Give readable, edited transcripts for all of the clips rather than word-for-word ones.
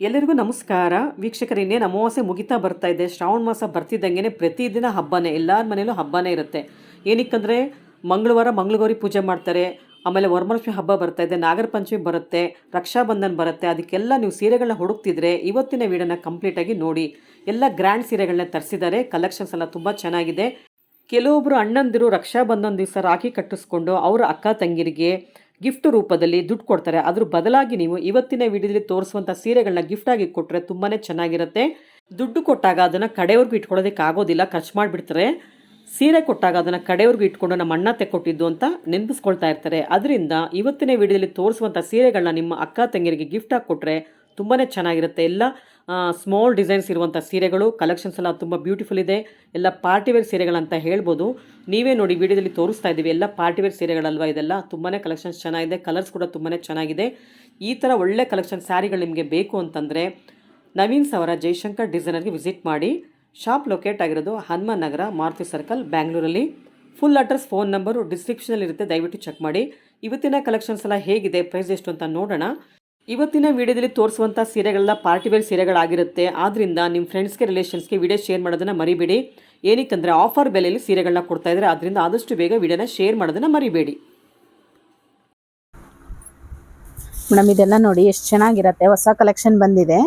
ಎಲ್ಲರಿಗೂ ನಮಸ್ಕಾರ ವೀಕ್ಷಕರು. ಇನ್ನೇನು ಅಮಾವಾಸ್ಯೆ ಮುಗಿತಾ ಬರ್ತಾ ಇದೆ. ಶ್ರಾವಣ ಮಾಸ ಬರ್ತಿದ್ದಂಗೆ ಪ್ರತಿದಿನ ಹಬ್ಬನೇ, ಎಲ್ಲರ ಮನೇಲೂ ಹಬ್ಬನೇ ಇರುತ್ತೆ. ಏನಕ್ಕಂದರೆ ಮಂಗಳಗೌರಿ ಪೂಜೆ ಮಾಡ್ತಾರೆ. ಆಮೇಲೆ ವರಮಹಾಲಕ್ಷ್ಮಿ ಹಬ್ಬ ಬರ್ತಾ ಇದೆ, ನಾಗರ ಪಂಚಮಿ ಬರುತ್ತೆ, ರಕ್ಷಾಬಂಧನ್ ಬರುತ್ತೆ. ಅದಕ್ಕೆಲ್ಲ ನೀವು ಸೀರೆಗಳನ್ನ ಹುಡುಕ್ತಿದ್ರೆ ಇವತ್ತಿನ ವಿಡಿಯೋನ ಕಂಪ್ಲೀಟಾಗಿ ನೋಡಿ. ಎಲ್ಲ ಗ್ರ್ಯಾಂಡ್ ಸೀರೆಗಳನ್ನ ತರಿಸಿದ್ದಾರೆ. ಕಲೆಕ್ಷನ್ಸ್ ಎಲ್ಲ ತುಂಬ ಚೆನ್ನಾಗಿದೆ. ಕೆಲವೊಬ್ಬರು ಅಣ್ಣಂದಿರು ರಕ್ಷಾಬಂಧನ ದಿವಸ ರಾಖಿ ಕಟ್ಟಿಸ್ಕೊಂಡು ಅವರ ಅಕ್ಕ ತಂಗಿರಿಗೆ ಗಿಫ್ಟ್ ರೂಪದಲ್ಲಿ ದುಡ್ಡು ಕೊಡ್ತಾರೆ. ಅದ್ರ ಬದಲಾಗಿ ನೀವು ಇವತ್ತಿನ ವಿಡಿಯೋದಲ್ಲಿ ತೋರಿಸುವಂಥ ಸೀರೆಗಳನ್ನ ಗಿಫ್ಟ್ ಆಗಿ ಕೊಟ್ಟರೆ ತುಂಬಾ ಚೆನ್ನಾಗಿರುತ್ತೆ. ದುಡ್ಡು ಕೊಟ್ಟಾಗ ಅದನ್ನು ಕಡೆವರೆಗೂ ಇಟ್ಕೊಳ್ಳೋದಕ್ಕೆ ಆಗೋದಿಲ್ಲ, ಖರ್ಚು ಮಾಡಿಬಿಡ್ತಾರೆ. ಸೀರೆ ಕೊಟ್ಟಾಗ ಅದನ್ನು ಕಡೆವರೆಗೂ ಇಟ್ಕೊಂಡು ನಮ್ಮ ಅಣ್ಣ ತೆಕ್ಕೊಟ್ಟಿದ್ದು ಅಂತ ನೆನಪಿಸ್ಕೊಳ್ತಾ ಇರ್ತಾರೆ. ಅದರಿಂದ ಇವತ್ತಿನ ವಿಡಿಯೋದಲ್ಲಿ ತೋರಿಸುವಂಥ ಸೀರೆಗಳನ್ನ ನಿಮ್ಮ ಅಕ್ಕ ತಂಗಿರಿಗೆ ಗಿಫ್ಟ್ ಆಗಿ ಕೊಟ್ಟರೆ ತುಂಬಾ ಚೆನ್ನಾಗಿರುತ್ತೆ. ಎಲ್ಲ ಸ್ಮಾಲ್ ಡಿಸೈನ್ಸ್ ಇರುವಂಥ ಸೀರೆಗಳು, ಕಲೆಕ್ಷನ್ಸ್ ಎಲ್ಲ ತುಂಬ ಬ್ಯೂಟಿಫುಲ್ ಇದೆ. ಎಲ್ಲ ಪಾರ್ಟಿವೇರ್ ಸೀರೆಗಳಂತ ಹೇಳ್ಬೋದು. ನೀವೇ ನೋಡಿ, ವಿಡಿಯೋದಲ್ಲಿ ತೋರಿಸ್ತಾ ಇದ್ದೀವಿ, ಎಲ್ಲ ಪಾರ್ಟಿವೇರ್ ಸೀರೆಗಳಲ್ವ ಇದೆಲ್ಲ. ತುಂಬಾ ಕಲೆಕ್ಷನ್ಸ್ ಚೆನ್ನಾಗಿದೆ, ಕಲರ್ಸ್ ಕೂಡ ತುಂಬಾ ಚೆನ್ನಾಗಿದೆ. ಈ ಥರ ಒಳ್ಳೆ ಕಲೆಕ್ಷನ್ ಸ್ಯಾರಿಗಳು ನಿಮಗೆ ಬೇಕು ಅಂತಂದರೆ ನವೀನ್ ಅವರ ಜೈಶಂಕರ್ ಡಿಸೈನರ್ಗೆ ವಿಸಿಟ್ ಮಾಡಿ. ಶಾಪ್ ಲೊಕೇಟ್ ಆಗಿರೋದು ಹನುಮಾನ್ ನಗರ, ಮಾರುತಿ ಸರ್ಕಲ್, ಬ್ಯಾಂಗ್ಳೂರಲ್ಲಿ. ಫುಲ್ ಅಡ್ರೆಸ್, ಫೋನ್ ನಂಬರು ಡಿಸ್ಕ್ರಿಪ್ಷನಲ್ಲಿ ಇರುತ್ತೆ, ದಯವಿಟ್ಟು ಚೆಕ್ ಮಾಡಿ. ಇವತ್ತಿನ ಕಲೆಕ್ಷನ್ಸ್ ಎಲ್ಲ ಹೇಗಿದೆ, ಪ್ರೈಸ್ ಎಷ್ಟು ಅಂತ ನೋಡೋಣ. ಇವತ್ತಿನ ವಿಡಿಯೋದಲ್ಲಿ ತೋರಿಸುವಂಥ ಸೀರೆಗಳೆಲ್ಲ ಪಾರ್ಟಿವೇರ್ ಸೀರೆಗಳಾಗಿರುತ್ತೆ. ಆದ್ದರಿಂದ ನಿಮ್ಮ ಫ್ರೆಂಡ್ಸ್ಗೆ, ರಿಲೇಷನ್ಸ್ಗೆ ವಿಡಿಯೋ ಶೇರ್ ಮಾಡೋದನ್ನು ಮರಿಬೇಡಿ. ಏನಕ್ಕಂದರೆ ಆಫರ್ ಬೆಲೆಯಲ್ಲಿ ಸೀರೆಗಳನ್ನ ಕೊಡ್ತಾ ಇದ್ದಾರೆ. ಆದ್ದರಿಂದ ಆದಷ್ಟು ಬೇಗ ವಿಡಿಯೋನ ಶೇರ್ ಮಾಡೋದನ್ನು ಮರಿಬೇಡಿ. ಮೇಡಮ್ ಇದೆಲ್ಲ ನೋಡಿ ಎಷ್ಟು ಚೆನ್ನಾಗಿರುತ್ತೆ, ಹೊಸ ಕಲೆಕ್ಷನ್ ಬಂದಿದೆ.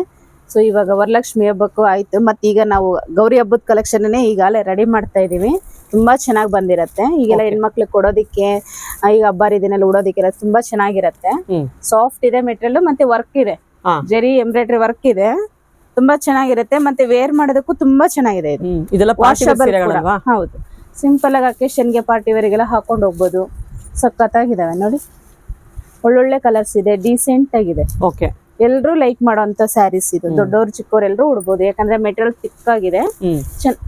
ಸೊ ಇವಾಗ ವರಲಕ್ಷ್ಮಿ ಹಬ್ಬಕ್ಕೂ ಆಯ್ತು, ಮತ್ತು ಈಗ ನಾವು ಗೌರಿ ಹಬ್ಬದ ಕಲೆಕ್ಷನ್ನೇ ಈಗಾಗಲೇ ರೆಡಿ ಮಾಡ್ತಾ ಇದ್ದೀವಿ. ತುಂಬಾ ಚೆನ್ನಾಗಿ ಬಂದಿರತ್ತೆ. ಈಗೆಲ್ಲ ಹೆಣ್ಮಕ್ಳಿಗೆ ಕೊಡೋದಿಕ್ಕೆ, ಈಗ ಹಬ್ಬ ಹರಿದಿನಲ್ಲಿ ಉಡೋದಿಕ್ಕೆಲ್ಲ ತುಂಬಾ ಚೆನ್ನಾಗಿರತ್ತೆ. ಸಾಫ್ಟ್ ಇದೆ ಮೆಟೀರಿಯಲ್, ಮತ್ತೆ ವರ್ಕ್ ಇದೆ, ಜರಿ ಎಂಬ್ರಾಯ್ಡ್ರಿ ವರ್ಕ್ ಇದೆ, ತುಂಬಾ ಚೆನ್ನಾಗಿರುತ್ತೆ. ಮತ್ತೆ ವೇರ್ ಮಾಡೋದಕ್ಕೂ ತುಂಬಾ ಚೆನ್ನಾಗಿದೆ. ಇದು ವಾಷಬಲ್ ಕೂಡ. ಹೌದು, ಸಿಂಪಲ್ ಆಗಿ ಅಕೇಶನ್ಗೆ, ಪಾರ್ಟಿ ವೇರ್ಗೆಲ್ಲ ಹಾಕೊಂಡು ಹೋಗ್ಬೋದು. ಸಖತ್ತಾಗಿದಾವೆ ನೋಡಿ, ಒಳ್ಳೊಳ್ಳೆ ಕಲರ್ಸ್ ಇದೆ, ಡೀಸೆಂಟ್ ಆಗಿದೆ. ಓಕೆ, ಎಲ್ರು ಲೈಕ್ ಮಾಡೋಂತ ಸ್ಯಾರೀಸ್ ಇದು. ದೊಡ್ಡವ್ರು ಚಿಕ್ಕವ್ರು ಎಲ್ರು ಉಡ್ಬೋದು, ಯಾಕಂದ್ರೆ ಮೆಟೀರಿಯಲ್ ಥಿಕ್ ಆಗಿದೆ,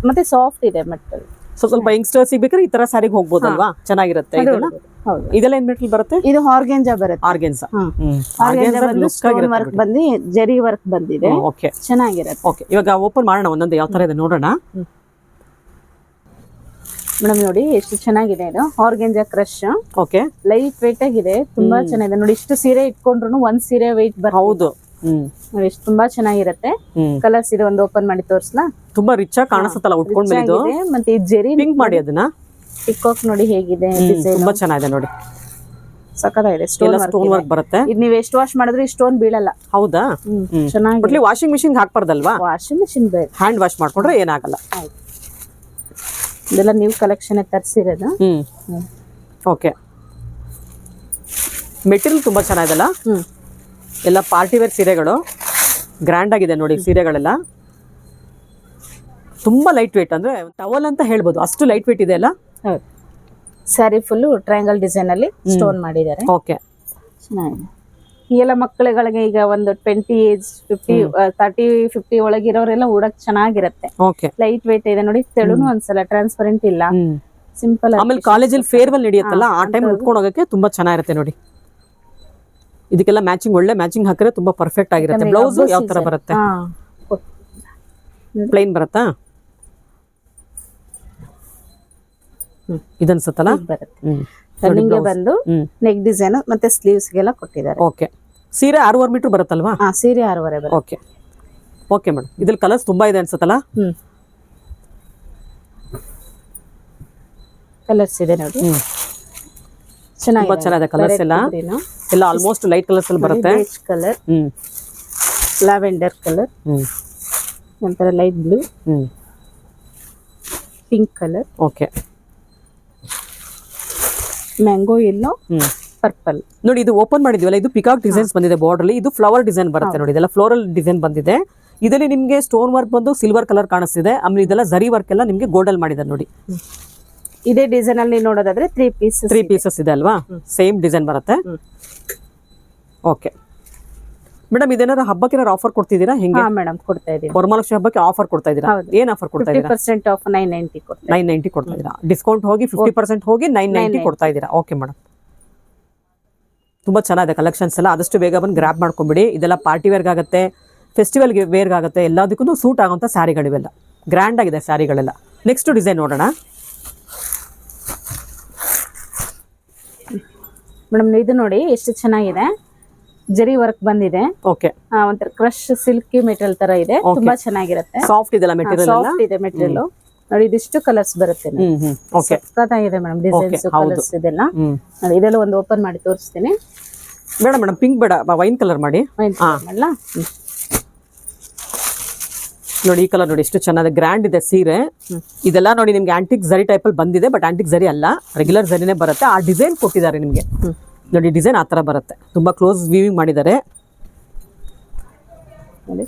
ಮತ್ತೆ ಸಾಫ್ಟ್ ಇದೆ ಮೆಟೀರಿಯಲ್. ಸ್ವಲ್ಪ ಯಂಗ್ಸ್ಟರ್ಸ್ ಬೇಕಾದ್ರೆ ಈ ತರ ಸಾರಿಗೆ ಹೋಗ್ಬೋದಲ್ವಾ, ಚೆನ್ನಾಗಿರುತ್ತೆ. ಇದೆಲ್ಲ ಏನ್ ಮೆಟೀರಿಯಲ್ ಬರುತ್ತೆ? ಇದು ಆರ್ಗೆಂಜಾ ಬರುತ್ತೆ. ಆರ್ಗೆನ್ಸಾ ಸ್ಟೋನ್ ವರ್ಕ್ ಬಂದು ಜರಿ ವರ್ಕ್ ಬಂದಿದೆ. ಓಕೆ, ಚೆನ್ನಾಗಿರುತ್ತೆ. ಓಕೆ, ಇವಾಗ ಓಪನ್ ಮಾಡೋಣ, ಒಂದೊಂದು ಯಾವ ತರ ಇದೆ ನೋಡೋಣ. ಮೇಡಮ್ ನೋಡಿ ಎಷ್ಟು ಚೆನ್ನಾಗಿದೆ ಇದು organza crush. Okay, light weight ಆಗಿದೆ, ತುಂಬಾ ಚೆನ್ನಾಗಿದೆ ನೋಡಿ. ಇಷ್ಟು ಸೀರೆ ಇಟ್ಕೊಂಡ್ರು ಒಂದ್ ಸೀರೆ ವೇಟ್ ಬರುತ್ತೆ. ಹೌದು, ನೋಡಿ ಎಷ್ಟು ತುಂಬಾ ಚೆನ್ನಾಗಿರುತ್ತೆ. ಕಲರ್ಸ್ ಇದೆ, ಒಂದು ಓಪನ್ ಮಾಡಿ ತೋರ್ಸ್ಲಾ? ತುಂಬಾ ರಿಚ್ ಆಗಿ ಕಾಣಿಸುತ್ತಲ್ಲ ಉಟ್ಕೊಂಡ್ಮೇಲೆ. ಮತ್ತೆ ಈ ಜರಿ ಪಿಂಕ್ ಮಾಡಿ ಅದನ್ನ ಪಿಕಾಕ್ ನೋಡಿ ಹೇಗಿದೆ, ತುಂಬಾ ಚೆನ್ನಾಗಿದೆ ನೋಡಿ, ಸಕ್ಕತ್ತಾಗಿದೆ. ಸ್ಟೋನ್ ವರ್ಕ್ ಬರುತ್ತೆ. ಇದು ನೀವು ಎಷ್ಟು ವಾಶ್ ಮಾಡಿದ್ರು ಈ ಸ್ಟೋನ್ ಬೀಳಲ್ಲ. ಹೌದಾ? ಚೆನ್ನಾಗಿ ವಾಷಿಂಗ್ ಮಿಷಿನ್ ಹಾಕ್ಬಾರ್ದಲ್ವಾ? ವಾಷಿಂಗ್ ಮಿಷಿನ್ ಬೇರೆ, ಹ್ಯಾಂಡ್ ವಾಶ್ ಮಾಡ್ಕೊಂಡ್ರೆ ಏನಾಗಲ್ಲ. ಇದೆಲ್ಲ ನೀವು ಕಲೆಕ್ಷನ್ ತರಿಸಿರೋದು. ಓಕೆ, ಮೆಟೀರಿಯಲ್ ತುಂಬಾ ಚೆನ್ನಾಗಿದೆಲ್ಲ. ಎಲ್ಲ ಪಾರ್ಟಿವೇರ್ ಸೀರೆಗಳು, ಗ್ರ್ಯಾಂಡ್ ಆಗಿದೆ ನೋಡಿ ಸೀರೆಗಳೆಲ್ಲ. ತುಂಬಾ ಲೈಟ್ ವೇಟ್, ಅಂದ್ರೆ ಟವಲ್ ಅಂತ ಹೇಳ್ಬೋದು, ಅಷ್ಟು ಲೈಟ್ ವೇಟ್ ಇದೆ ಅಲ್ಲ. ಹೌದು, ಸ್ಯಾರಿ ಫುಲ್ ಟ್ರಯಾಂಗಲ್ ಡಿಸೈನ್ ಅಲ್ಲಿ ಸ್ಟೋನ್ ಮಾಡಿದ್ದಾರೆ. ಓಕೆ, ಚೆನ್ನಾಗಿದೆ. ಈಗೆಲ್ಲ ಮಕ್ಕಳುಗಳಿಗೆ ಈಗ ಒಂದು 20 ಏಜ್ 50 30 50 ಒಳಗಿರೋರೆಲ್ಲ ಉಡಕ್ ಚೆನ್ನಾಗಿರುತ್ತೆ. ಓಕೆ, ಲೈಟ್ ವೇಟ್ ಇದೆ ನೋಡಿ, ತೆಳುನು ಅನ್ಸಲ್ಲ, ಟ್ರಾನ್ಸ್ಪರೆಂಟ್ ಇಲ್ಲ, ಸಿಂಪಲ್. ಆಮೇಲೆ ಕಾಲೇಜಲ್ಲಿ ಫೇರ್ವೆಲ್ ನಡೆಯುತ್ತಲ್ಲ, ಆ ಟೈಮ್ ಉಟ್ಕೊಂಡು ಹೋಗಕ್ಕೆ ತುಂಬಾ ಚೆನ್ನಾಗಿರುತ್ತೆ ನೋಡಿ. ಇದಕ್ಕೆಲ್ಲ ಮ್ಯಾಚಿಂಗ್, ಒಳ್ಳೆ ಮ್ಯಾಚಿಂಗ್ ಹಾಕಿದ್ರೆ ತುಂಬಾ ಪರ್ಫೆಕ್ಟ್ ಆಗಿರುತ್ತೆ. ಬ್ಲೌಸ್ ಯಾವ ತರ ಬರುತ್ತೆ? ಪ್ಲೈನ್ ಬರುತ್ತಾ? ಇದನ್ಸುತ್ತಲ್ಲ, ರನ್ನಿಂಗ್ ಬಂದು ನೆಕ್ ಡಿಸೈನ್ ಮತ್ತೆ ಸ್ಲೀವ್ಸ್ ಗೆಲ್ಲ ಕೊಟ್ಟಿದ್ದಾರೆ. ಓಕೆ, ಸೀರೆ 6.5 ಮೀಟರ್ ಬರುತ್ತಲ್ವಾ? ಸೀರೆ 6.5 ಬರುತ್ತೆ. Okay, okay madam. ಇದ್ರಲ್ಲಿ ಕಲರ್ಸ್ ತುಂಬಾ ಇದೆ ಅನ್ಸುತ್ತಲ್ಲ? ಕಲರ್ಸ್ ಇದೆ ನೋಡಿ, ತುಂಬಾ ಚೆನ್ನಾಗಿದೆ ಕಲರ್ಸ್ ಎಲ್ಲ. ಎಲ್ಲ ಆಲ್ಮೋಸ್ಟ್ ಲೈಟ್ ಕಲರ್ಸ್ ಅಲ್ಲಿ ಬರುತ್ತೆ. ಕಲರ್, ಲ್ಯಾವೆಂಡರ್ ಕಲರ್, ನಂತರ light blue, pink colour, okay, mango yellow, purple. ನೋಡಿ ಇದು ಓಪನ್ ಮಾಡಿದ್ವಲ್ಲ, ಇದು ಪಿಕಾಕ್ ಡಿಸೈನ್ಸ್ ಬಂದಿದೆ ಬಾರ್ಡರ್ ಅಲ್ಲಿ. ಇದು ಫ್ಲವರ್ ಡಿಸೈನ್ ಬರುತ್ತೆ ನೋಡಿ, ಇದೆಲ್ಲ ಫ್ಲೋರಲ್ ಡಿಸೈನ್ ಬಂದಿದೆ. ಇದರಲ್ಲಿ ನಿಮಗೆ ಸ್ಟೋನ್ ವರ್ಕ್ ಬಂದು ಸಿಲ್ವರ್ ಕಲರ್ ಕಾಣಿಸ್ತಿದೆ. ಆಮೇಲೆ ಇದೆಲ್ಲ ಜರಿ ವರ್ಕ್ ಎಲ್ಲ ನಿಮಗೆ ಗೋಲ್ಡ್ ಅಲ್ಲಿ ಮಾಡಿದ್ದಾರೆ ನೋಡಿ. ಇದೇ ಡಿಸೈನ್ ಅಲ್ಲಿ ನೋಡೋದಾದ್ರೆ 3 ಪೀಸಸ್ ಇದೆ ಅಲ್ವಾ? ಸೇಮ್ ಡಿಸೈನ್ ಬರುತ್ತೆ. ಓಕೆ ಮೇಡಮ್, ಇದೇನಾದ್ರು ಹಬ್ಬಕ್ಕೆ ಏನಾದ್ರು ಆಫರ್ ಕೊಡ್ತಿದ್ದೀರಾ? ಹೆಂಗೆ? ಮೇಡಮ್ ಕೊಡ್ತಾ ಇದೀವಿ. ವರಮಹಾಲಕ್ಷ್ಮಿ ಹಬ್ಬಕ್ಕೆ ಆಫರ್ ಕೊಡ್ತಾ ಇದ್ದೀರಾ? ಏನ್ ಆಫರ್ ಕೊಡ್ತಾ ಇದ್ದೀರಾ? 50% ಆಫ್ 990 ಕೊಡ್ತಾ 990 ಕೊಡ್ತಾ ಇದ್ದೀರಾ. ಡಿಸ್ಕೌಂಟ್ ಹೋಗಿ 50% ಹೋಗಿ 990 ಕೊಡ್ತಾ ಇದ್ದೀರಾ. ಓಕೆ ಮೇಡಮ್, ತುಂಬಾ ಚೆನ್ನಾಗಿದೆ ಕಲೆಕ್ಷನ್ಸ್ ಎಲ್ಲ. ಆದಷ್ಟು ಬೇಗ ಬಂದು ಗ್ರಾಬ್ ಮಾಡ್ಕೊಂಬಿಡಿ. ಇದೆಲ್ಲ ಪಾರ್ಟಿ ವೇರ್ಗೆ ಆಗುತ್ತೆ, ಫೆಸ್ಟಿವಲ್ಗೆ ವೇರ್ಗೆ ಆಗುತ್ತೆ, ಎಲ್ಲದಕ್ಕೂ ಸೂಟ್ ಆಗುವಂಥ ಸ್ಯಾರಿಗಳಿವೆಲ್ಲ. ಗ್ರ್ಯಾಂಡ್ ಆಗಿದೆ ಸ್ಯಾರಿಗಳೆಲ್ಲ. ನೆಕ್ಸ್ಟ್ ಡಿಸೈನ್ ನೋಡೋಣ ಮೇಡಮ್. ಇದು ನೋಡಿ ಎಷ್ಟು ಚೆನ್ನಾಗಿದೆ, ಜರಿ ವರ್ಕ್ ಬಂದಿದೆ. ಓಕೆ, ಒಂಥರ ಕ್ರಶ್ ಸಿಲ್ಕಿ ಮೆಟೀರಿಯಲ್ ತರ ಇದೆ, ತುಂಬಾ ಚೆನ್ನಾಗಿರುತ್ತೆ. ಸಾಫ್ಟ್ ಇದೆಲ್ಲ ಮೆಟೀರಿಯಲ್, ಸಾಫ್ಟ್ ಇದೆ ಮೆಟೀರಿಯಲ್. ನೋಡಿ ಇದಿಷ್ಟು ಕಲರ್ಸ್ ಬರುತ್ತೆ. ಓಕೆ, ಸಕ್ಕತ್ತಾಗಿದೆ ಮೇಡಮ್, ಡಿಸೈನ್ಸ್ ಕಲರ್ಸ್ ಇದೆಲ್ಲ. ನೋಡಿ ಇದೆಲ್ಲ ಒಂದು ಓಪನ್ ಮಾಡಿ ತೋರಿಸ್ತೀನಿ. ಬೇಡ ಮೇಡಮ್, ಪಿಂಕ್ ಬೇಡ, ವೈನ್ ಕಲರ್ ಮಾಡಿ. ನೋಡಿ ಈ ಕಲರ್ ನೋಡಿ ಎಷ್ಟು ಚೆನ್ನಾಗಿದೆ, ಗ್ರ್ಯಾಂಡ್ ಇದೆ ಸೀರೆ. ಇದೆಲ್ಲ ನೋಡಿ ನಿಮ್ಗೆ ಆಂಟಿಕ್ ಜರಿ ಟೈಪ್ ಅಲ್ಲಿ ಬಂದಿದೆ, ಬಟ್ ಆಂಟಿಕ್ ಜರಿ ಅಲ್ಲ, ರೆಗ್ಯುಲರ್ ಜರಿನೇ ಬರುತ್ತೆ. ಆ ಡಿಸೈನ್ ಕೊಟ್ಟಿದ್ದಾರೆ ನಿಮ್ಗೆ. ನೋಡಿ ಡಿಸೈನ್ ಆ ತರ ಬರುತ್ತೆ, ತುಂಬಾ ಕ್ಲೋಸ್ ವೀವಿಂಗ್ ಮಾಡಿದ್ದಾರೆ. ನೋಡಿ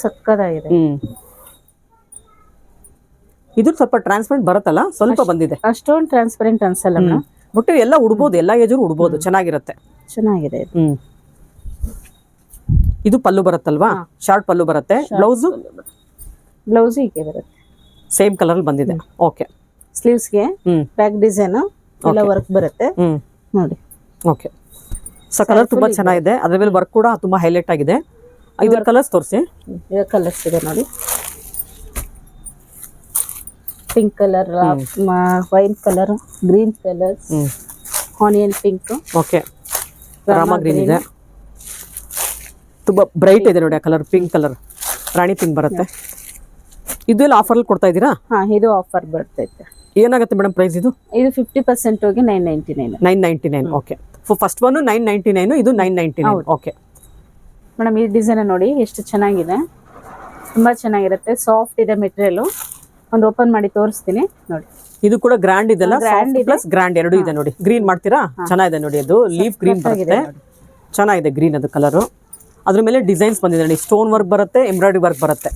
ಸಕ್ಕತ್ತಾಗಿದೆ. ಇದು ಸ್ವಲ್ಪ ಟ್ರಾನ್ಸ್ಪರೆಂಟ್ ಬರುತ್ತಲ್ಲ, ಸ್ವಲ್ಪ ಬಂದಿದೆ. ಅಷ್ಟೊಂದು ಟ್ರಾನ್ಸ್ಪರೆಂಟ್ ಅನ್ಸಲ್ಲ ಮೇಡಮ್. ಬಟ್ ಎಲ್ಲ ಉಡ್ಬೋದು, ಎಲ್ಲ ಏಜ್ ಉಡ್ಬೋದು, ಚೆನ್ನಾಗಿರುತ್ತೆ. ಚೆನ್ನಾಗಿದೆ. ಇದು ಪಲ್ಲು ಬರುತ್ತಲ್ವಾ, ಶಾರ್ಟ್ ಪಲ್ಲು ಬರುತ್ತೆ. ಬ್ಲೌಸ್ ಹೀಗೆ ಬರುತ್ತೆ, ಸೇಮ್ ಕಲರ್ ಅಲ್ಲಿ ಬಂದಿದೆ. ಓಕೆ, ಸ್ಲೀವ್ಸ್ ಗೆ ಬ್ಯಾಕ್ ಡಿಸೈನ್ ಎಲ್ಲ ವರ್ಕ್ ಬರುತ್ತೆ ನೋಡಿ. ಓಕೆ, ಸೊ ಕಲರ್ ತುಂಬಾ ಚೆನ್ನಾಗಿದೆ, ಅದ್ರ ಮೇಲೆ ವರ್ಕ್ ಕೂಡ ತುಂಬಾ ಹೈಲೈಟ್ ಆಗಿದೆ. ಇದರ ಕಲರ್ಸ್ ತೋರಿಸಿ. ಇದರ ಕಲರ್ಸ್ ಇದೆ ನೋಡಿ, pink colour, wine colour, green colour, onion pink. Okay, ರಾಮ ಗ್ರೀನ್ ಇದೆ, ತುಂಬಾ ಬ್ರೈಟ್ ಇದೆ ನೋಡಿ ಆ ಕಲರ್. ಪಿಂಕ್ ಕಲರ್, ರಾಣಿ ಪಿಂಕ್ ಬರುತ್ತೆ. ಇದೆಲ್ಲ ಆಫರ್ ಅಲ್ಲಿ ಕೊಡ್ತಾ ಇದ್ದೀರಾ? ಇದು ಆಫರ್ ಬರ್ತೈತೆ. ಏನಾಗುತ್ತೆ ಮೇಡಮ್ ಪ್ರೈಸ್ ಇದು? ಇದು 50% ಹೋಗಿ 999. 999. ಓಕೆ, ಫಸ್ಟ್ ಒನ್ 999, ಇದು 999. ಓಕೆ ಮೇಡಮ್, ಈ ಡಿಸೈನ್ ನೋಡಿ ಎಷ್ಟು ಚೆನ್ನಾಗಿದೆ, ತುಂಬಾ ಚೆನ್ನಾಗಿರುತ್ತೆ. ಸಾಫ್ಟ್ ಇದೆ ಮೆಟೀರಿಯಲ್. ಒಂದು ಓಪನ್ ಮಾಡಿ ತೋರಿಸ್ತೀನಿ ನೋಡಿ. ಇದು ಕೂಡ ಗ್ರ್ಯಾಂಡ್ ಇದೆಲ್ಲ, ಪ್ಲಸ್ ಗ್ರ್ಯಾಂಡ್ ಎರಡು ಇದೆ ನೋಡಿ. ಗ್ರೀನ್ ಮಾಡ್ತೀರಾ? ಚೆನ್ನಾಗಿದೆ ನೋಡಿ, ಅದು ಲೀಫ್ ಗ್ರೀನ್ ಬರುತ್ತೆ, ಚೆನ್ನಾಗಿದೆ ಗ್ರೀನ್ ಅದು ಕಲರು. ಅದ್ರ ಮೇಲೆ ಡಿಸೈನ್ಸ್ ಬಂದಿದೆ ನೋಡಿ, ಸ್ಟೋನ್ ವರ್ಕ್ ಬರುತ್ತೆ, ಎಂಬ್ರಾಯ್ಡರಿ ವರ್ಕ್ ಬರುತ್ತೆ.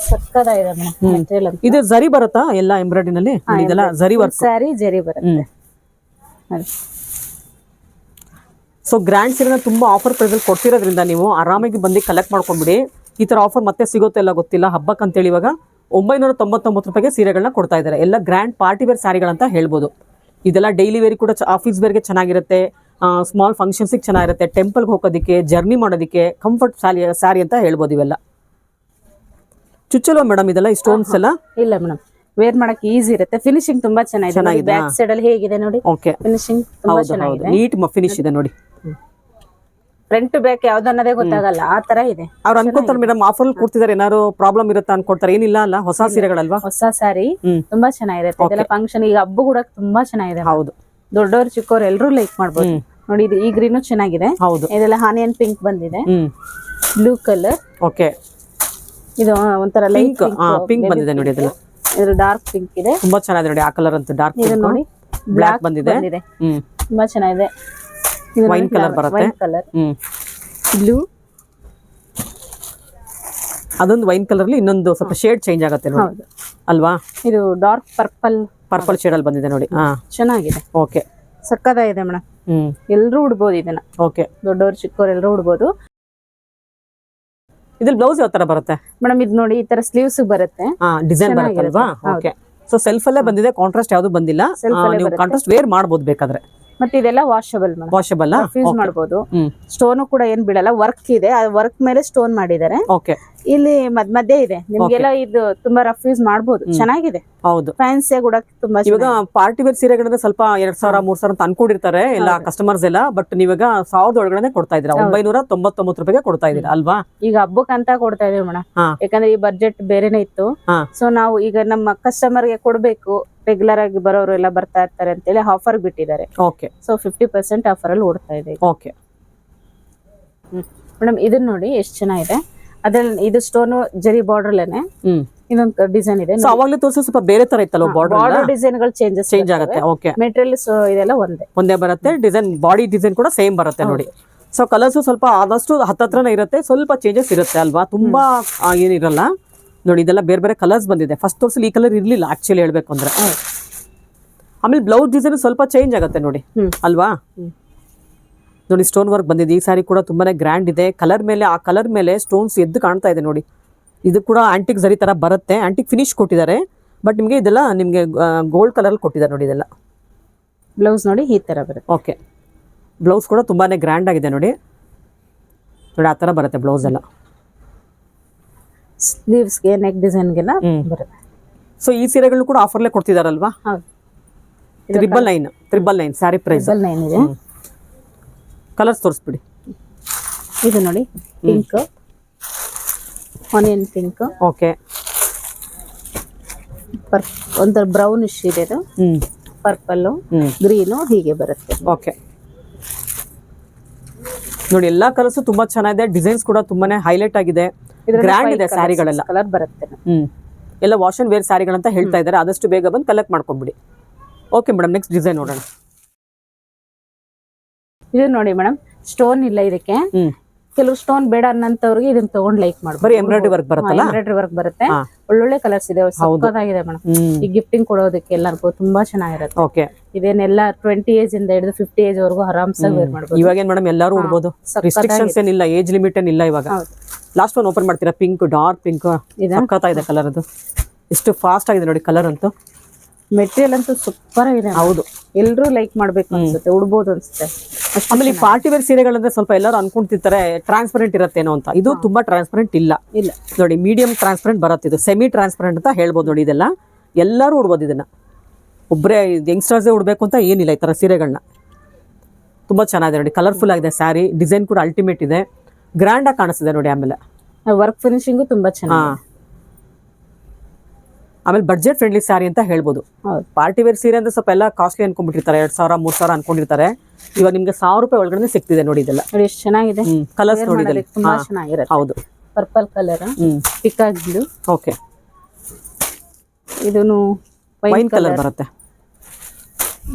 ಸಕ್ಕತ್ತಾಗಿದೆ ಮೆಟೀರಿಯಲ್. ಇದು ಜರಿ ಬರುತ್ತಾ ಎಲ್ಲ ಎಂಬ್ರಾಯ್ಡರಿನಲ್ಲಿ? ಇದೆಲ್ಲ ಜರಿ ವರ್ಕ್, ಸ್ಯಾರಿ ಜರಿ ಬರುತ್ತೆ. ಸೊ ಗ್ರ್ಯಾಂಡ್ ಸೀರೆನ ತುಂಬಾ ಆಫರ್ ಪ್ರೈಸ್ ಅಲ್ಲಿ ಕೊಡ್ತಿರೋದ್ರಿಂದ ನೀವು ಆರಾಮಾಗಿ ಬಂದು ಕಲೆಕ್ಟ್ ಮಾಡ್ಕೊಂಡ್ಬಿಡಿ. ಈ ತರ ಆಫರ್ ಮತ್ತೆ ಸಿಗುತ್ತೆ ಇಲ್ಲ ಗೊತ್ತಿಲ್ಲ, ಹಬ್ಬಕ್ಕೆ ಅಂತೇಳಿ ಇವಾಗ 999 ರೂಪಾಯಿಗೆ ಸೀರೆಗಳನ್ನ ಕೊಡ್ತಾ ಇದ್ದಾರೆ. ಎಲ್ಲ ಗ್ರ್ಯಾಂಡ್ ಪಾರ್ಟಿ ವೇರ್ ಸ್ಯಾರಿಗಳಂತ ಹೇಳ್ಬೋದು. ಇದೆಲ್ಲ ಡೈಲಿ ವೇರ್ ಕೂಡ, ಆಫೀಸ್ ವೇರ್ಗೆ ಚೆನ್ನಾಗಿರುತ್ತೆ, ಸ್ಮಾಲ್ ಫಂಕ್ಷನ್ಸ್ಗೆ ಚೆನ್ನಾಗಿರುತ್ತೆ, ಟೆಂಪಲ್ಗೆ ಹೋಗೋದಕ್ಕೆ, ಜರ್ನಿ ಮಾಡೋದಕ್ಕೆ ಕಂಫರ್ಟ್ ಸ್ಯಾರಿ ಅಂತ ಹೇಳ್ಬೋದು. ಇವೆಲ್ಲ ಚುಚ್ಚಲ್ವಾ ಮೇಡಮ್ ಇದೆಲ್ಲ, ಈ ಸ್ಟೋನ್ಸ್ ಎಲ್ಲ? ಇಲ್ಲ ಮೇಡಮ್, ವೇರ್ ಮಾಡಕ್ಕೆ ಈಸಿ ಇರುತ್ತೆ. ಫಿನಿಶಿಂಗ್ ತುಂಬಾ ಚೆನ್ನಾಗಿದೆ. ಬ್ಯಾಕ್ ಸೈಡ್ ಅಲ್ಲಿ ಹೇಗಿದೆ ನೋಡಿ. ಓಕೆ, ಫಿನಿಶಿಂಗ್ ತುಂಬಾ ಚೆನ್ನಾಗಿದೆ, ನೀಟ್ ಫಿನಿಶ್ ಇದೆ ನೋಡಿ. ಫ್ರಂಟ್ ಟು ಬ್ಯಾಕ್ ಯಾವ್ದನ್ನದೇ ಗೊತ್ತಾಗಲ್ಲ, ಆ ತರ ಇದೆ. ಅವ್ರು ಅನ್ಕೊಂತಾರೆ ಮೇಡಮ್ ಆಫರ್ ಕೊಡ್ತಿದ್ದಾರೆ, ಏನಾದ್ರು ಪ್ರಾಬ್ಲಮ್ ಇರುತ್ತೆ ಅನ್ಕೊಡ್ತಾರೆ. ಏನಿಲ್ಲ ಅಲ್ಲ, ಹೊಸ ಸೀರೆಗಳಲ್ವಾ, ಹೊಸ ಸ್ಯಾರಿ ತುಂಬಾ ಚೆನ್ನಾಗಿರುತ್ತೆ. ಇದೆಲ್ಲ ಫಂಕ್ಷನ್, ಈಗ ಹಬ್ಬ ಕೂಡ ತುಂಬಾ ಚೆನ್ನಾಗಿದೆ. ಹೌದು, ದೊಡ್ಡವ್ರು ಚಿಕ್ಕವ್ರು ಎಲ್ಲರೂ ಲೈಕ್ ಮಾಡ್ಬೋದು ನೋಡಿ. ಇದು ಈ ಗ್ರೀನು ಚೆನ್ನಾಗಿದೆ. ಹೌದು, ಇದೆಲ್ಲ ಆನಿಯನ್ ಪಿಂಕ್ ಬಂದಿದೆ, ಬ್ಲೂ ಕಲರ್. ಓಕೆ, ಇದು ಒಂಥರ ಲೈಟ್ ಪಿಂಕ್ ಬಂದಿದೆ ನೋಡಿ. ಅದೆಲ್ಲ ಇದು ಡಾರ್ಕ್ ಪಿಂಕ್ ಇದೆ, ತುಂಬಾ ಚೆನ್ನಾಗಿದೆ ನೋಡಿ. ಆ ಕಲರ್ ಅಂತ ಡಾರ್ಕ್ ಇದು ನೋಡಿ, ಬ್ಲಾಕ್ ಬಂದಿದೆ, ತುಂಬಾ ಚೆನ್ನಾಗಿದೆ. ವೈನ್ ಕಲರ್ ಬರುತ್ತೆ, ವೈನ್ ಕಲರ್, ಬ್ಲೂ. ಅದೊಂದು ವೈನ್ ಕಲರ್ ಅಲ್ಲಿ ಇನ್ನೊಂದು ಸ್ವಲ್ಪ ಶೇಡ್ ಚೇಂಜ್ ಆಗುತ್ತೆ ನೋಡಿ, ಅಲ್ವಾ? ಇದು ಡಾರ್ಕ್ ಪರ್ಪಲ್ ಶೇಡ್ ಅಲ್ಲಿ ಬಂದಿದೆ ನೋಡಿ. ಚೆನ್ನಾಗಿದೆ. ಓಕೆ, ಸಕ್ಕತ್ತಾಗಿದೆ ಮೇಡಮ್. ಎಲ್ರು ಉಡ್ಬೋದು ಇದನ್ನ. ಓಕೆ, ದೊಡ್ಡವರು ಚಿಕ್ಕವರು ಎಲ್ಲರೂ ಉಡ್ಬೋದು. ಇದ್ರಲ್ಲಿ ಬ್ಲೌಸ್ ಯಾವ ತರ ಬರುತ್ತೆ ಮೇಡಮ್? ಇದು ನೋಡಿ, ಈ ತರ ಸ್ಲೀವ್ಸ್ ಬರುತ್ತೆ, ಡಿಸೈನ್ ಬರುತ್ತಲ್ವಾ? ಓಕೆ, ಸೊ ಸೆಲ್ಫ್ ಅಲ್ಲೇ ಬಂದಿದೆ, ಕಾಂಟ್ರಾಸ್ಟ್ ಯಾವ್ದು ಬಂದಿಲ್ಲ. ನೀವು ಕಾಂಟ್ರಾಸ್ಟ್ ವೇರ್ ಮಾಡಬಹುದು ಬೇಕಾದ್ರೆ. ಮತ್ತೆ ಇದೆಲ್ಲ ವಾಷಬಲ್ ಮೇಡಮ್, ವಾಷಬಲ್ ಯೂಸ್ ಮಾಡಬಹುದು. ಸ್ಟೋನ್ ಕೂಡ ಏನ್ ಬಿಡಲ್ಲ, ವರ್ಕ್ ಇದೆ, ಆ ವರ್ಕ್ ಮೇಲೆ ಸ್ಟೋನ್ ಮಾಡಿದ್ದಾರೆ. ಓಕೆ, ಇಲ್ಲಿ ಮಧ್ಯೆ ಇದೆ, ನಿಮ್ಗೆಲ್ಲ ಇದು ತುಂಬಾ ರಫ್ ಯೂಸ್ ಮಾಡಬಹುದು. ಚೆನ್ನಾಗಿದೆ, ಹೌದು. ಫ್ಯಾನ್ಸಿ ಕೂಡ ತುಂಬಾ. ಇವಾಗ ಪಾರ್ಟಿ ವೇರ್ ಸೀರೆಗಳನ್ನ ಸ್ವಲ್ಪ 2000 3000 ಅಂತ ಅನ್ಕೊಂಡಿರ್ತಾರೆ ಎಲ್ಲ ಕಸ್ಟಮರ್ಸ್ ಎಲ್ಲ, ಬಟ್ ನೀವಾಗ 1000 ಒಳಗಡೆ ಕೊಡ್ತಾ ಇದೀರಾ, 999 ರೂಪಾಯಿಗೆ ಕೊಡ್ತಾ ಇದೀರಾ ಅಲ್ವಾ? ಈಗ ಹಬ್ಬಕ್ಕಂತ ಕೊಡ್ತಾ ಇದೀವಿ ಮೇಡಮ್, ಯಾಕಂದ್ರೆ ಈ ಬಜೆಟ್ ಬೇರೆನೆ ಇತ್ತು. ಸೊ ನಾವು ಈಗ ನಮ್ಮ ಕಸ್ಟಮರ್ ಗೆ ಕೊಡ್ಬೇಕು, ರೆಗ್ಯುಲರ್ ಆಗಿ ಬರೋರು ಎಲ್ಲ ಬರ್ತಾ ಇರ್ತಾರೆ ಅಂತೇಳಿ ಆಫರ್ ಬಿಟ್ಟಿದ್ದಾರೆ. ಓಕೆ, ಸೊ 50% ಆಫರ್ ಅಲ್ಲಿ ಓಡ್ತಾ ಇದೆ. ಓಕೆ ಮೇಡಮ್, ಇದನ್ನ ನೋಡಿ ಎಷ್ಟು ಚೆನ್ನಾಗಿದೆ. ಅದ್ರಲ್ಲಿ ಇದು ಸ್ಟೋನ್ ಜರಿ ಬಾರ್ಡರ್ ಲೇನೆ ಇನ್ನೊಂದು ಡಿಸೈನ್ ಇದೆ. ಸೊ ಅವಾಗಲೇ ತೋರಿಸೋ ಸ್ವಲ್ಪ ಬೇರೆ ತರ ಇತ್ತಲ್ಲ, ಬಾರ್ಡರ್ ಡಿಸೈನ್ ಗಳು ಚೇಂಜ್ ಆಗುತ್ತೆ. ಓಕೆ, ಮೆಟೀರಿಯಲ್ ಇದೆಲ್ಲ ಒಂದೇ ಬರುತ್ತೆ. ಡಿಸೈನ್, ಬಾಡಿ ಡಿಸೈನ್ ಕೂಡ ಸೇಮ್ ಬರುತ್ತೆ ನೋಡಿ. ಸೊ ಕಲರ್ಸ್ ಸ್ವಲ್ಪ ಆದಷ್ಟು ಹತ್ತತ್ರನೇ ಇರುತ್ತೆ, ಸ್ವಲ್ಪ ಚೇಂಜಸ್ ಇರುತ್ತೆ ಅಲ್ವಾ, ತುಂಬಾ ಏನಿರಲ್ಲ ನೋಡಿ. ಇದೆಲ್ಲ ಬೇರೆ ಬೇರೆ ಕಲರ್ಸ್ ಬಂದಿದೆ. ಫಸ್ಟ್ ತೋರಿಸಲಿ ಈ ಕಲರ್ ಇರ್ಲಿಲ್ಲ ಆಕ್ಚುಲಿ ಹೇಳ್ಬೇಕು ಅಂದ್ರೆ. ಆಮೇಲೆ ಬ್ಲೌಸ್ ಡಿಸೈನ್ ಸ್ವಲ್ಪ ಚೇಂಜ್ ಆಗುತ್ತೆ ನೋಡಿ, ಅಲ್ವಾ? ನೋಡಿ ಸ್ಟೋನ್ ವರ್ಕ್ ಬಂದಿದೆ. ಈ ಸಾರಿ ಕೂಡ ತುಂಬಾನೇ ಗ್ರ್ಯಾಂಡ್ ಇದೆ. ಕಲರ್ ಮೇಲೆ, ಆ ಕಲರ್ ಮೇಲೆ ಸ್ಟೋನ್ಸ್ ಎದ್ದು ಕಾಣ್ತಾ ಇದೆ ನೋಡಿ. ಇದು ಕೂಡ ಆಂಟಿಕ್ ಜರಿ ತರ ಬರುತ್ತೆ, ಆಂಟಿಕ್ ಫಿನಿಶ್ ಕೊಟ್ಟಿದ್ದಾರೆ. ಬಟ್ ನಿಮಗೆ ಇದೆಲ್ಲ ನಿಮಗೆ ಗೋಲ್ಡ್ ಕಲರ್ ಕೊಟ್ಟಿದ್ದಾರೆ ನೋಡಿ. ಇದೆಲ್ಲ ಬ್ಲೌಸ್ ನೋಡಿ ಈ ತರ ಬರುತ್ತೆ. ಓಕೆ, ಬ್ಲೌಸ್ ಕೂಡ ತುಂಬಾನೇ ಗ್ರ್ಯಾಂಡ್ ಆಗಿದೆ ನೋಡಿ. ನೋಡಿ ಆ ತರ ಬರುತ್ತೆ ಬ್ಲೌಸ್ ಎಲ್ಲ. ಸ್ಲೀವ್ಸ್ಗೆ, ನೆಕ್ ಡಿಸೈನ್ಗೆಲ್ಲ ಬರುತ್ತೆ. ಸೊ ಈ ಸೀರೆಗಳು ಕೂಡ ಆಫರ್ಲೇ ಕೊಡ್ತಿದಾರಲ್ವಾ? ಹೌದು, 999 ಸ್ಯಾರಿ ಪ್ರೈಸ್. 999 ಇದೆ. ಕಲರ್ಸ್ ತೋರಿಸ್ಬಿಡಿ. ಇದು ನೋಡಿ ಪಿಂಕ್, ಆನಿಯನ್ ಪಿಂಕ್, ಓಕೆ, ಒಂಥರ ಬ್ರೌನಿಶ್ ಇದೆ ಇದು, ಪರ್ಪಲ್, ಗ್ರೀನು, ಹೀಗೆ ಬರುತ್ತೆ. ಓಕೆ ನೋಡಿ, ಎಲ್ಲಾ ಕಲರ್ಸ್ ತುಂಬಾ ಚೆನ್ನಾಗಿದೆ. ಡಿಸೈನ್ಸ್ ಕೂಡ ತುಂಬಾನೇ ಹೈಲೈಟ್ ಆಗಿದೆ, ಗ್ರ್ಯಾಂಡ್ ಇದೆ ಸ್ಯಾರಿಗಳೆಲ್ಲ. ಕಲರ್ ಬರುತ್ತೆ. ಎಲ್ಲ ವಾಶ್ ಅಂಡ್ ವೇರ್ ಸ್ಯಾರಿಗಳಂತ ಹೇಳ್ತಾ ಇದ್ದಾರೆ. ಆದಷ್ಟು ಬೇಗ ಬಂದು ಕಲೆಕ್ಟ್ ಮಾಡ್ಕೊಂಡ್ಬಿಡಿ. ಓಕೆ ಮೇಡಮ್, ನೆಕ್ಸ್ಟ್ ಡಿಸೈನ್ ನೋಡೋಣ. ಇದು ನೋಡಿ ಮೇಡಮ್, ಸ್ಟೋನ್ ಇಲ್ಲ ಇದಕ್ಕೆ. ಕೆಲವು ಸ್ಟೋನ್ ಬೇಡ ಅನ್ನಂತವ್ರಿಗೆ ಇದನ್ನ ತಗೊಂಡ್ ಲೈಕ್ ಮಾಡ್ಬೋದು. ಬರೀ ಎಂಬ್ರಾಯ್ಡರಿ ವರ್ಕ್ ಬರುತ್ತಲ್ಲ, ಎಂಬ್ರಾಯ್ಡರಿ ವರ್ಕ್ ಬರುತ್ತೆ. ಒಳ್ಳೊಳ್ಳೆ ಕಲರ್ಸ್ ಇದೆ, ಸಕ್ಕತ್ತಾಗಿದೆ ಮೇಡಮ್. ಈ ಗಿಫ್ಟಿಂಗ್ ಕೊಡೋದಕ್ಕೆ ಎಲ್ಲರಿಗೂ ತುಂಬಾ ಚೆನ್ನಾಗಿರುತ್ತೆ. ಓಕೆ, ಇದೇನೆಲ್ಲ 20 ಏಜ್ ಇಂದ ಹಿಡಿದು 50 ಏಜ್ ವರೆಗೂ ಆರಾಮ್ಸಾಗಿ ವೇರ್ ಮಾಡ್ಬೋದು. ಇವಾಗ ಏನ್ ಮೇಡಮ್ ಎಲ್ಲರೂ ಉಡ್ಬೋದು, ರಿಸ್ಟ್ರಿಕ್ಷನ್ಸ್ ಏನಿಲ್ಲ, ಏಜ್ ಲಿಮಿಟ್ ಏನಿಲ್ಲ. ಇವಾಗ ಲಾಸ್ಟ್ ಒನ್ ಓಪನ್ ಮಾಡ್ತೀರಾ? ಪಿಂಕ್, ಡಾರ್ಕ್ ಪಿಂಕ್, ಸಕ್ಕತ್ತಾಗಿದೆ ಕಲರ್. ಅದು ಎಷ್ಟು ಫಾಸ್ಟ್ ಆಗಿದೆ ನೋಡಿ ಕಲರ್ ಅಂತೂ. ಮೆಟೀರಿಯಲ್ ಅಂತೂ ಸೂಪರ್ ಆಗಿದೆ. ಹೌದು, ಎಲ್ಲರೂ ಲೈಕ್ ಮಾಡ್ಬೇಕು ಅನ್ಸುತ್ತೆ, ಉಡ್ಬೋದು ಅನ್ಸುತ್ತೆ. ಆಮೇಲೆ ಈ ಪಾರ್ಟಿ ವೇರ್ ಸೀರೆಗಳಂದ್ರೆ ಸ್ವಲ್ಪ ಎಲ್ಲರೂ ಅನ್ಕೊಂತಿರ್ತಾರೆ ಟ್ರಾನ್ಸ್ಪರೆಂಟ್ ಇರತ್ತೇನೋ ಅಂತ. ಇದು ತುಂಬಾ ಟ್ರಾನ್ಸ್ಪರೆಂಟ್ ಇಲ್ಲ ನೋಡಿ, ಮೀಡಿಯಂ ಟ್ರಾನ್ಸ್ಪರೆಂಟ್ ಬರುತ್ತೆ. ಇದು ಸೆಮಿ ಟ್ರಾನ್ಸ್ಪರೆಂಟ್ ಅಂತ ಹೇಳ್ಬೋದು ನೋಡಿ. ಇದೆಲ್ಲ ಎಲ್ಲರೂ ಉಡ್ಬೋದು ಇದನ್ನ, ಒಬ್ಬರೇ ಯಂಗ್ಸ್ಟರ್ಸೇ ಉಡ್ಬೇಕು ಅಂತ ಏನಿಲ್ಲ ಈ ತರ ಸೀರೆಗಳನ್ನ. ತುಂಬಾ ಚೆನ್ನಾಗಿದೆ ನೋಡಿ, ಕಲರ್ಫುಲ್ ಆಗಿದೆ ಸ್ಯಾರಿ. ಡಿಸೈನ್ ಕೂಡ ಅಲ್ಟಿಮೇಟ್ ಇದೆ, ಗ್ರ್ಯಾಂಡ್ ಆಗಿ ಕಾಣಿಸ್ತಿದೆ ನೋಡಿ. ಆಮೇಲೆ ವರ್ಕ್ ಫಿನಿಶಿಂಗು ತುಂಬಾ ಚೆನ್ನಾಗಿದೆ. ಆಮೇಲೆ ಬಡ್ಜೆಟ್ ಫ್ರೆಂಡ್ಲಿ ಸ್ಯಾರಿ ಅಂತ ಹೇಳ್ಬೋದು. ಪಾರ್ಟಿ ವೇರ್ ಸೀರೆ ಅಂದ್ರೆ ಸ್ವಲ್ಪ ಎಲ್ಲ ಕಾಸ್ಟ್ಲಿ ಅನ್ಕೊಂಡ್ಬಿಟ್ಟಿರ್ತಾರೆ, 2000 3000 ಅನ್ಕೊಂಡಿರ್ತಾರೆ. ಇವಾಗ ನಿಮ್ಗೆ 1000 ರೂಪಾಯಿ ಒಳಗಡೆ ಸಿಗ್ತಿದೆ ನೋಡಿ. ಇದೆಲ್ಲ ನೋಡಿ ಎಷ್ಟು ಚೆನ್ನಾಗಿದೆ, ಕಲರ್ಸ್ ನೋಡಿ, ತುಂಬಾ ಚೆನ್ನಾಗಿರುತ್ತೆ. ಹೌದು, purple colour, peacock blue, okay, ಇದೂನು ವೈನ್ ಕಲರ್ ಬರುತ್ತೆ,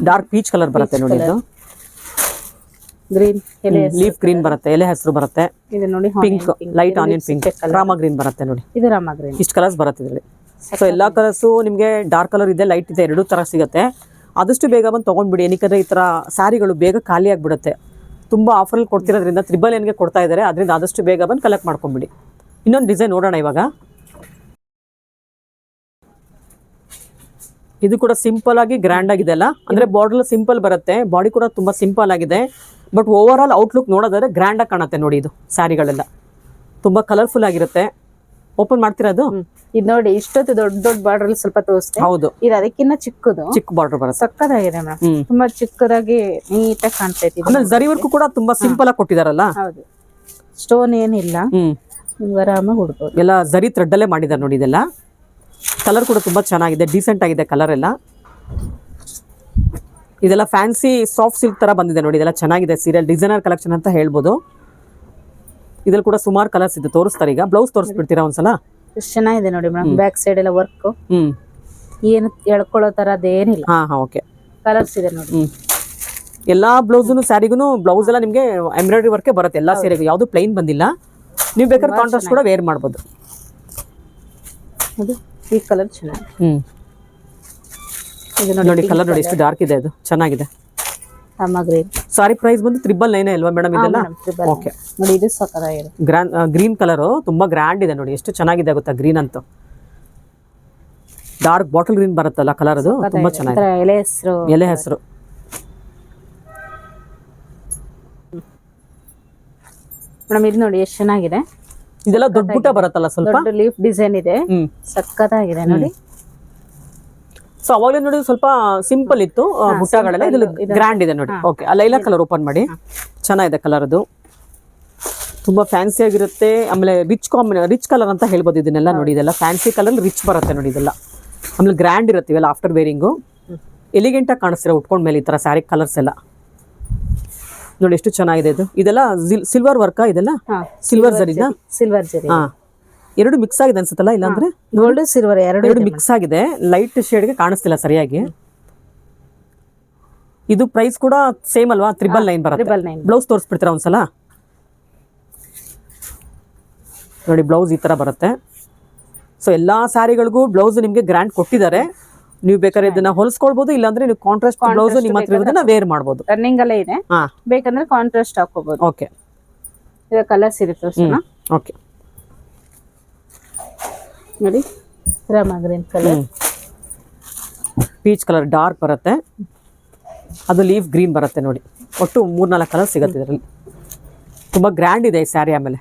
ಡಾರ್ಕ್ ಪೀಚ್ ಕಲರ್ ಬರುತ್ತೆ ನೋಡಿ. ಇದು ಗ್ರೀನ್, ಲೀಫ್ ಗ್ರೀನ್ ಬರುತ್ತೆ, ಎಲೆ ಹಸಿರು ಬರುತ್ತೆ. ಇದು ನೋಡಿ pink, light onion pink, Rama green ಬರುತ್ತೆ ನೋಡಿ. ಇದು ರಾಮ ಗ್ರೀನ್. ಇಷ್ಟು ಕಲರ್ಸ್ ಬರುತ್ತೆ ಇದರಲ್ಲಿ. ಸೊ ಎಲ್ಲಾ ಕಲರ್ಸ್ ನಿಮಗೆ ಡಾರ್ಕ್ ಕಲರ್ ಇದೆ, ಲೈಟ್ ಇದೆ, ಎರಡೂ ತರ ಸಿಗುತ್ತೆ. ಆದಷ್ಟು ಬೇಗ ಬಂದು ತೊಗೊಂಡ್ಬಿಡಿ, ಏನಕ್ಕೆ ಈ ಥರ ಸ್ಯಾರಿಗಳು ಬೇಗ ಖಾಲಿ ಆಗಿಬಿಡುತ್ತೆ. ತುಂಬ ಆಫರಲ್ಲಿ ಕೊಡ್ತಿರೋದ್ರಿಂದ 999ಗೆ ಕೊಡ್ತಾ ಇದ್ದಾರೆ. ಅದರಿಂದ ಆದಷ್ಟು ಬೇಗ ಬಂದು ಕಲೆಕ್ಟ್ ಮಾಡ್ಕೊಂಬಿಡಿ. ಇನ್ನೊಂದು ಡಿಸೈನ್ ನೋಡೋಣ ಇವಾಗ. ಇದು ಕೂಡ ಸಿಂಪಲ್ ಆಗಿ ಗ್ರ್ಯಾಂಡ್ ಆಗಿದೆ ಅಲ್ಲ, ಅಂದರೆ ಬಾರ್ಡರ್ ಸಿಂಪಲ್ ಬರುತ್ತೆ, ಬಾಡಿ ಕೂಡ ತುಂಬ ಸಿಂಪಲ್ ಆಗಿದೆ. ಬಟ್ ಓವರ್ ಆಲ್ ಔಟ್ಲುಕ್ ನೋಡೋದಾದ್ರೆ ಗ್ರ್ಯಾಂಡ್ ಆಗಿ ಕಾಣುತ್ತೆ ನೋಡಿ. ಇದು ಸ್ಯಾರಿಗಳೆಲ್ಲ ತುಂಬ ಕಲರ್ಫುಲ್ ಆಗಿರುತ್ತೆ. ಓಪನ್ ಮಾಡ್ತೀರಾ? ಅದು ಇದು ನೋಡಿ, ಇಷ್ಟೊತ್ತು ದೊಡ್ಡ ದೊಡ್ಡ ಬಾರ್ಡರ್ ಸ್ವಲ್ಪ ತೋರಿಸ್ತೆ. ಹೌದು, ಇದು ಅದಕ್ಕಿಂತ ಚಿಕ್ಕದು, ಚಿಕ್ಕ ಬಾರ್ಡರ್ ಬರುತ್ತೆ. ಸಕ್ಕತ್ತಾಗಿದೆ ಮೇಡಮ್, ತುಂಬಾ ಚಿಕ್ಕದಾಗಿ ನೀಟಾಗಿ ಕಾಣ್ತೈತಿ. ಆಮೇಲೆ ಜರಿ ವರ್ಕ್ ಕೂಡ ತುಂಬಾ ಸಿಂಪಲ್ ಆಗಿ ಕೊಟ್ಟಿದಾರಲ್ಲ. ಹೌದು, ಸ್ಟೋನ್ ಏನಿಲ್ಲ, ಆರಾಮಾಗಿ ಉಡ್ಬೋದು. ಎಲ್ಲ ಜರಿ ಥ್ರೆಡ್ ಅಲ್ಲೇ ಮಾಡಿದ್ದಾರೆ ನೋಡಿ. ಇದೆಲ್ಲ ಕಲರ್ ಕೂಡ ತುಂಬಾ ಚೆನ್ನಾಗಿದೆ, ಡೀಸೆಂಟ್ ಆಗಿದೆ ಕಲರ್ ಎಲ್ಲ. ಇದೆಲ್ಲ ಫ್ಯಾನ್ಸಿ ಸಾಫ್ಟ್ ಸಿಲ್ಕ್ ತರ ಬಂದಿದೆ ನೋಡಿ. ಇದೆಲ್ಲ ಚೆನ್ನಾಗಿದೆ ಸೀರಿಯಲ್ ಡಿಸೈನರ್ ಕಲೆಕ್ಷನ್ ಅಂತ ಹೇಳ್ಬೋದು. ಇದ್ರಲ್ಲಿ ಕೂಡ ಸುಮಾರು ಕಲರ್ಸ್ ಇದೆ, ತೋರಿಸ್ತಾರೆ. ಈಗ ಬ್ಲೌಸ್ ತೋರಿಸ್ಬಿಡ್ತೀರಾ ಒಂದ್ಸಲ? ಎಷ್ಟು ಚೆನ್ನಾಗಿದೆ ನೋಡಿ ಮೇಡಮ್, ಬ್ಯಾಕ್ ಸೈಡ್ ಎಲ್ಲ ವರ್ಕ್ ಏನು ಎಳ್ಕೊಳ್ಳೋ ತರ ಅದೇನಿಲ್ಲ. ಓಕೆ, ಕಲರ್ಸ್ ಇದೆ ನೋಡಿ. ಎಲ್ಲಾ ಬ್ಲೌಸ್ನು ಸ್ಯಾರಿಗೂ ಬ್ಲೌಸ್ ಎಲ್ಲ ನಿಮಗೆ ಎಂಬ್ರಾಯ್ಡರಿ ವರ್ಕ್ ಬರುತ್ತೆ ಎಲ್ಲಾ ಸೀರೆಗೂ, ಯಾವುದು ಪ್ಲೈನ್ ಬಂದಿಲ್ಲ. ನೀವು ಬೇಕಾದ್ರೆ ಕಾಂಟ್ರಾಸ್ಟ್ ಕೂಡ ವೇರ್ ಮಾಡ್ಬೋದು. ಅದು ಈ ಕಲರ್ ಚೆನ್ನಾಗಿದೆ. ಇದು ನೋಡಿ ಕಲರ್ ನೋಡಿ, ಎಷ್ಟು ಡಾರ್ಕ್ ಇದೆ, ಅದು ಚೆನ್ನಾಗಿದೆ. ಗ್ರೀನ್ ಸಾರಿ ಪ್ರೈಸ್ ಬಂದು 999 ಅಲ್ವಾ ಮೇಡಮ್? ಇದೆಲ್ಲ ಓಕೆ ನೋಡಿ, ಇದು ಸಕ್ಕತ್ತಾಗಿದೆ. ಗ್ರೀನ್ ಕಲರ್ ತುಂಬಾ ಗ್ರ್ಯಾಂಡ್ ಇದೆ ನೋಡಿ, ಎಷ್ಟು ಚೆನ್ನಾಗಿದೆ ಗೊತ್ತಾ ಗ್ರೀನ್ ಅಂತೂ. ಡಾರ್ಕ್ ಬಾಟಲ್ ಗ್ರೀನ್ ಬರುತ್ತಲ್ಲ ಕಲರ್, ಅದು ತುಂಬಾ ಚೆನ್ನಾಗಿದೆ. ಎಲೆ ಹೆಸರು ಮೇಡಮ್, ಇದು ನೋಡಿ ಎಷ್ಟು ಚೆನ್ನಾಗಿದೆ. ಇದೆಲ್ಲ ದೊಡ್ಡ ಬುಟ್ಟ ಬರುತ್ತಲ್ಲ, ಸ್ವಲ್ಪ ಲೀಫ್ ಡಿಸೈನ್ ಇದೆ, ಸಕ್ಕತ್ತಾಗಿದೆ ನೋಡಿ. ಸೊ ಅವಾಗಲೇ ನೋಡಿ ಸ್ವಲ್ಪ ಸಿಂಪಲ್ ಇತ್ತು ಬುಟ್ಟಗಳೆಲ್ಲ, ಇದು ಗ್ರ್ಯಾಂಡ್ ಇದೆ ನೋಡಿ. ಓಕೆ, ಆ ಲೈಲಾ ಕಲರ್ ಓಪನ್ ಮಾಡಿ, ಚೆನ್ನಾಗಿದೆ ಕಲರ್, ಅದು ತುಂಬಾ ಫ್ಯಾನ್ಸಿ ಆಗಿರುತ್ತೆ. ಆಮೇಲೆ ರಿಚ್ ಕಲರ್ ಅಂತ ಹೇಳ್ಬೋದು ಇದನ್ನೆಲ್ಲ ನೋಡಿ. ಇದೆಲ್ಲ ಫ್ಯಾನ್ಸಿ ಕಲರ್ ರಿಚ್ ಬರುತ್ತೆ ನೋಡಿ. ಇದೆಲ್ಲ ಆಮೇಲೆ ಗ್ರ್ಯಾಂಡ್ ಇರುತ್ತೆ ಇವೆಲ್ಲ. ಆಫ್ಟರ್ ವೇರಿಂಗು ಎಲಿಗೆಂಟ್ ಆಗಿ ಕಾಣಿಸ್ತೀರ ಉಟ್ಕೊಂಡ ಮೇಲೆ ಈ ತರ ಸ್ಯಾರಿ ಕಲರ್ಸ್ ಎಲ್ಲ ನೋಡಿ, ಎಷ್ಟು ಚೆನ್ನಾಗಿದೆ. ಇದು ಇದೆಲ್ಲ ಸಿಲ್ವರ್ ವರ್ಕ್, ಇದೆಲ್ಲ ಸಿಲ್ವರ್ ಜರಿನಾ? ಸಿಲ್ವರ್ ಜರಿ, ಎರಡು ಮಿಕ್ಸ್ ಆಗಿದೆ ಅನ್ಸುತ್ತಲ್ಲ, ಇಲ್ಲಾಂದ್ರೆ ಗೋಲ್ಡ್ ಸಿಲ್ವರ್ ಎರಡು ಮಿಕ್ಸ್ ಆಗಿದೆ. ಲೈಟ್ ಶೇಡ್ಗೆ ಕಾಣಿಸ್ತಿಲ್ಲ ಸರಿಯಾಗಿ. ಇದು ಪ್ರೈಸ್ ಕೂಡ ಸೇಮ್ ಅಲ್ವಾ? 999 ಬರುತ್ತೆ. ಬ್ಲೌಸ್ ತೋರಿಸ್ಬಿಡ್ತೀರಾ ಒಂದ್ಸಲ? ನೋಡಿ, ಬ್ಲೌಸ್ ಈ ತರ ಬರುತ್ತೆ. ಸೊ ಎಲ್ಲಾ ಸ್ಯಾರಿಗಳಿಗೂ ಬ್ಲೌಸ್ ನಿಮ್ಗೆ ಗ್ರ್ಯಾಂಡ್ ಕೊಟ್ಟಿದ್ದಾರೆ. ನೀವು ಬೇಕಾದ್ರೆ ಇದನ್ನ ಹೊಲಿಸ್ಕೊಳ್ಬಹುದು, ಇಲ್ಲಾಂದ್ರೆ ನೀವು ಕಾಂಟ್ರಾಸ್ಟ್ ಬ್ಲೌಸ್ ನಿಮ್ಮ ಹತ್ರ ಇರೋದನ್ನ ವೇರ್ ಮಾಡಬಹುದು. ರನ್ನಿಂಗ್ ಅಲ್ಲೇ ಇದೆ, ಬೇಕಂದ್ರೆ ಕಾಂಟ್ರಾಸ್ಟ್ ಹಾಕೋಬಹುದು. ಓಕೆ, ಇದು ಕಲರ್ಸ್ ಇರುತ್ತೆ ಓಕೆ ನೋಡಿ. Rama green colour, peach colour dark ಬರುತ್ತೆ, ಅದು ಲೀಫ್ ಗ್ರೀನ್ ಬರುತ್ತೆ ನೋಡಿ. ಒಟ್ಟು 3-4 ಕಲರ್ ಸಿಗುತ್ತೆ ಇದರಲ್ಲಿ. ತುಂಬಾ ಗ್ರ್ಯಾಂಡ್ ಇದೆ ಈ ಸ್ಯಾರಿ. ಆಮೇಲೆ